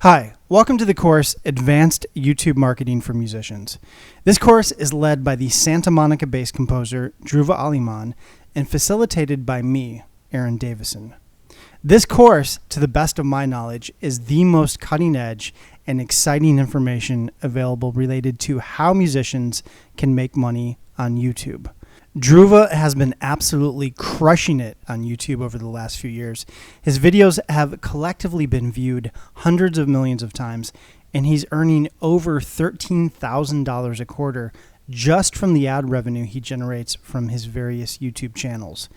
Hi, welcome to the course Advanced YouTube Marketing for Musicians. This course is led by the Santa Monica-based composer Dhruva Aliman and facilitated by me, Aaron Davison. This course, to the best of my knowledge, is the most cutting-edge and exciting information available related to how musicians can make money on YouTube. Dhruva has been absolutely crushing it on YouTube over the last few years. His videos have collectively been viewed hundreds of millions of times, and he's earning over $13,000 a quarter just from the ad revenue he generates from his various YouTube channels.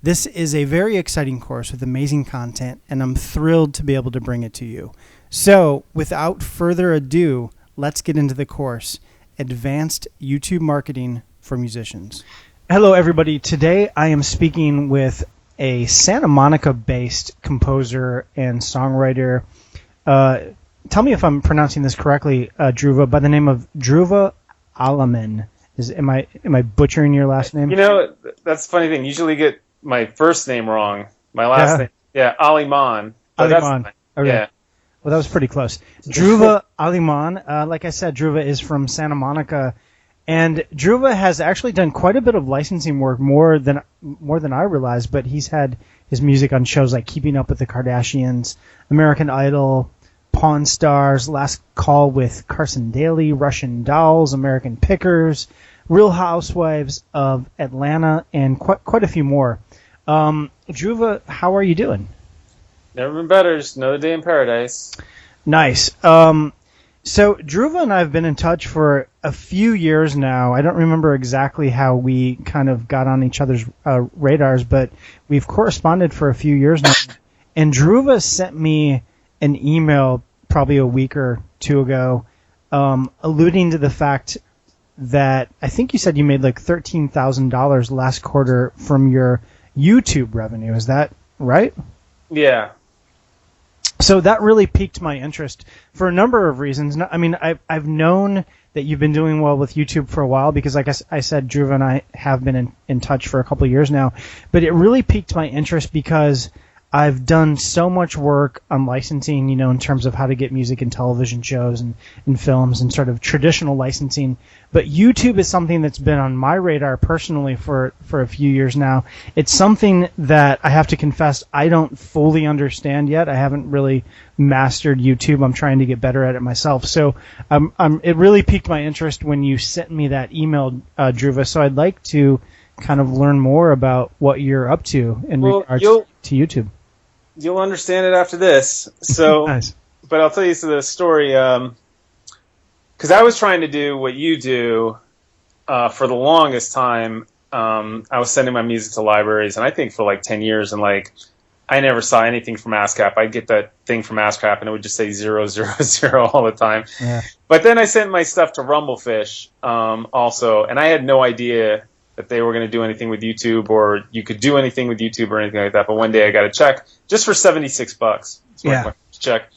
This is a very exciting course with amazing content, and I'm thrilled to be able to bring it to you. So, without further ado, let's get into the course, Advanced YouTube Marketing for Musicians. Hello, everybody. Today I am speaking with a Santa Monica-based composer and songwriter. Tell me if I'm pronouncing this correctly, Dhruva, by the name of Dhruva Aliman. Am I butchering your last name? You know, that's the funny thing. Usually get my first name wrong. My last name. Yeah, Aliman. Aliman. Okay. Yeah. Well, that was pretty close. Dhruva Aliman. Like I said, Dhruva is from Santa Monica. And Dhruva has actually done quite a bit of licensing work, more than I realized, but he's had his music on shows like Keeping Up with the Kardashians, American Idol, Pawn Stars, Last Call with Carson Daly, Russian Dolls, American Pickers, Real Housewives of Atlanta, and quite a few more. Dhruva, how are you doing? Never been better. Just another day in paradise. Nice. So Dhruva and I have been in touch for a few years now. I don't remember exactly how we kind of got on each other's radars, but we've corresponded for a few years now. And Dhruva sent me an email probably a week or two ago alluding to the fact that I think you said you made like $13,000 last quarter from your YouTube revenue. Is that right? Yeah. So that really piqued my interest for a number of reasons. I mean, I've known that you've been doing well with YouTube for a while because, like I said, Dhruva and I have been in touch for a couple of years now. But it really piqued my interest because I've done so much work on licensing, you know, in terms of how to get music in television shows and in films and sort of traditional licensing. But YouTube is something that's been on my radar personally for a few years now. It's something that I have to confess I don't fully understand yet. I haven't really mastered YouTube. I'm trying to get better at it myself. So it really piqued my interest when you sent me that email, Dhruva. So I'd like to kind of learn more about what you're up to in regards to YouTube. You'll understand it after this. So, Nice. But I'll tell you the story. Because I was trying to do what you do for the longest time. I was sending my music to libraries, and I think for like 10 years, and like I never saw anything from ASCAP. I'd get that thing from ASCAP, and it would just say 000 all the time. Yeah. But then I sent my stuff to Rumblefish also, and I had no idea that they were going to do anything with YouTube, or you could do anything with YouTube or anything like that. But one day I got a check just for $76. Yeah. My check.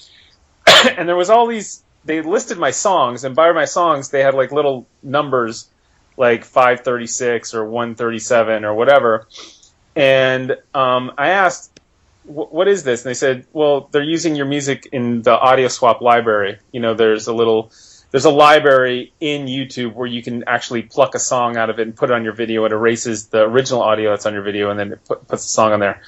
And there was all these, they listed my songs, and by my songs they had like little numbers like 536 or 137 or whatever. And I asked, what is this? And they said, well, they're using your music in the audio swap library. You know, there's a library in YouTube where you can actually pluck a song out of it and put it on your video. It erases the original audio that's on your video, and then it puts the song on there.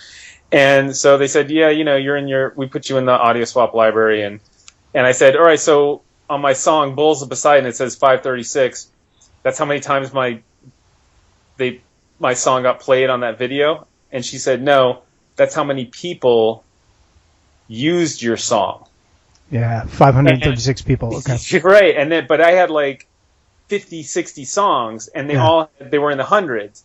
And so they said, yeah, you know, we put you in the audio swap library. And I said, all right, so on my song Bulls of Poseidon, it says 536. That's how many times my song got played on that video. And she said, no, that's how many people used your song. Yeah, 536 people. Okay. Right, but I had like 50, 60 songs, and they were in the hundreds,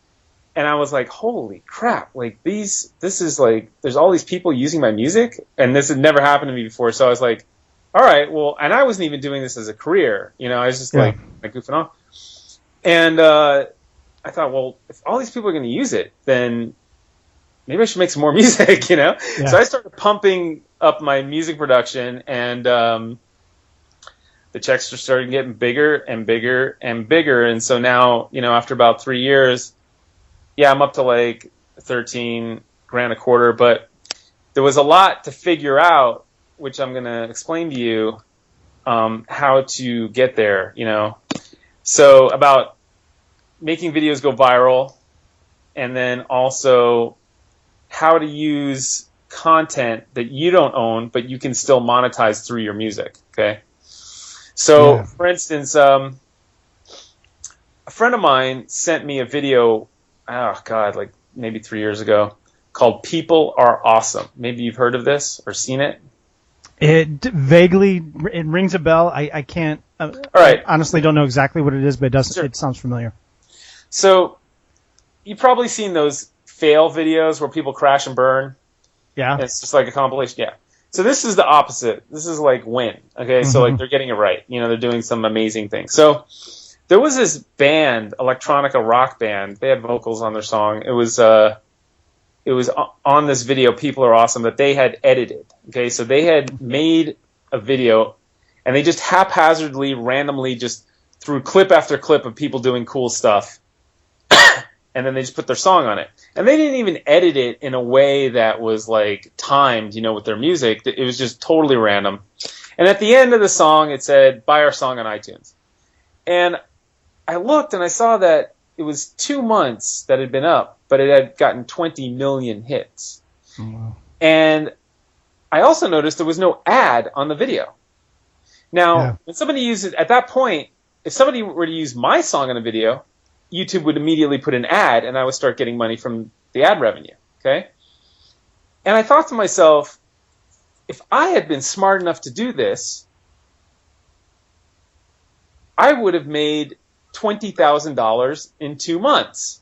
and I was like, holy crap! Like this is like, there's all these people using my music, and this had never happened to me before. So I was like, all right, well, and I wasn't even doing this as a career, you know, I was just like goofing off, and I thought, well, if all these people are going to use it, then maybe I should make some more music, you know. Yeah. So I started pumping up my music production, and the checks just started getting bigger and bigger and bigger. And so now, you know, after about 3 years, I'm up to like $13,000 a quarter. But there was a lot to figure out which I'm going to explain to you how to get there, So about making videos go viral, and then also how to use content that you don't own, but you can still monetize through your music, okay? So, for instance, a friend of mine sent me a video, like maybe 3 years ago, called People Are Awesome. Maybe you've heard of this or seen it? It vaguely it rings a bell. I can't. All right. I honestly don't know exactly what it is, but it does. Sure. It sounds familiar. So you've probably seen those fail videos where people crash and burn. Yeah. And it's just like a compilation. Yeah. So this is the opposite. This is like win. Okay. So like they're getting it right. They're doing some amazing things. So there was this band, electronica rock band. They had vocals on their song. It was on this video, People Are Awesome, that they had edited. Okay, so they had made a video, and they just haphazardly, randomly, just threw clip after clip of people doing cool stuff, and then they just put their song on it. And they didn't even edit it in a way that was like timed, with their music. It was just totally random. And at the end of the song, it said, "Buy our song on iTunes." And I looked and I saw that it was 2 months that had been up, but it had gotten 20 million hits. Oh, wow. And I also noticed there was no ad on the video. Now, when somebody uses, at that point, if somebody were to use my song on a video, YouTube would immediately put an ad, and I would start getting money from the ad revenue. Okay? And I thought to myself, if I had been smart enough to do this, I would have made $20,000 in 2 months.